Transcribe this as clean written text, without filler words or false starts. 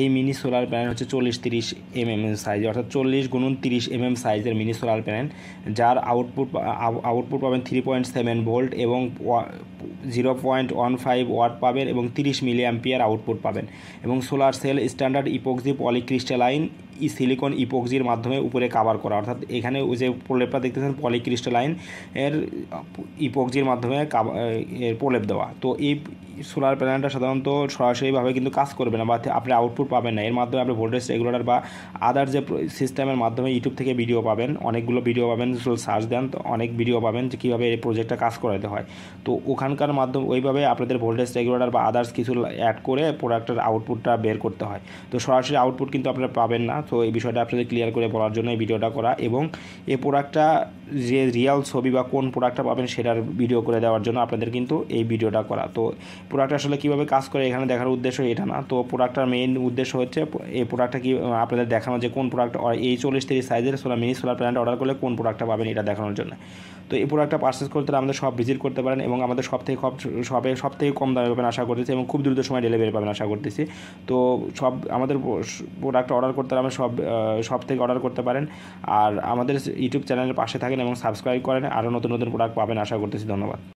এই mini solar panel হচ্ছে 40-30 mm size, অর্থাৎ 40x30 mm সাইজের মিনি সোলার প্যানেল, যার আউটপুট পাবেন 3.7 ভোল্ট এবং 0.15 ওয়াট পাবেন এবং 30 মিলি অ্যাম্পিয়ার আউটপুট পাবেন। এবং solar cell standard epoxy polycrystalline silicon ইপক্সির মাধ্যমে উপরে কাভার করা, অর্থাৎ এখানে ওই যে প্রলেপটা দেখতেছেন পলিক্রিস্টালাইন এর ইপক্সির মাধ্যমে এর প্রলেপ দেওয়া। তো এই সোলার প্যানেলটা সাধারণত সরাসরিভাবে কিন্তু কাজ করবে না বা আপনি আউটপুট পাবেন না, এর মাধ্যমে আপনি ভোল্টেজ রেগুলেটর বা আদার যে সিস্টেমের মাধ্যমে ইউটিউব থেকে ভিডিও পাবেন, অনেকগুলো ভিডিও পাবেন, সার্চ দেন তো অনেক ভিডিও পাবেন যে কীভাবে এই প্রজেক্টটা কাজ করাতে হয়। তো ওখানকার মাধ্যমে ওইভাবে আপনাদের ভোল্টেজ রেগুলেটর বা আদার্স কিছু অ্যাড করে প্রোডাক্টের আউটপুটটা বের করতে হয়। তো সরাসরি আউটপুট কিন্তু আপনারা পাবেন না। তো এই বিষয়টা আপনাদের ক্লিয়ার করে বলার জন্য এই ভিডিওটা করা, এবং এই প্রোডাক্টটা যে রিয়াল ছবি বা কোন প্রোডাক্টটা পাবেন সেটার ভিডিও করে দেওয়ার জন্য আপনাদের কিন্তু এই ভিডিওটা করা। তো প্রোডাক্ট আসলে কীভাবে কাজ করে এখানে দেখার উদ্দেশ্য এটা না, তো প্রোডাক্টটার মেইন উদ্দেশ্য হচ্ছে এই প্রোডাক্টটা কি আপনাদের দেখানো যে কোন প্রোডাক্ট এই 40-30 সাইজের মিনি সোলার প্যানেলটা অর্ডার করলে কোন প্রোডাক্টটা পাবেন এটা দেখানোর জন্য। তো এই প্রোডাক্টটা পারচেস করতে আমাদের সব ভিজিট করতে পারেন এবং আমাদের সব থেকে কম দামে পাবেন আশা করতেছি, এবং খুব দ্রুত সময় ডেলিভারি পাবেন আশা করতেছি। তো আমাদের প্রোডাক্ট অর্ডার করতে আমরা সব থেকে অর্ডার করতে পারেন। আর আমাদের ইউটিউব চ্যানেলের পাশে থাকেন এবং সাবস্ক্রাইব করেন, আরও নতুন নতুন প্রোডাক্ট পাবেন আশা করতেছি। ধন্যবাদ।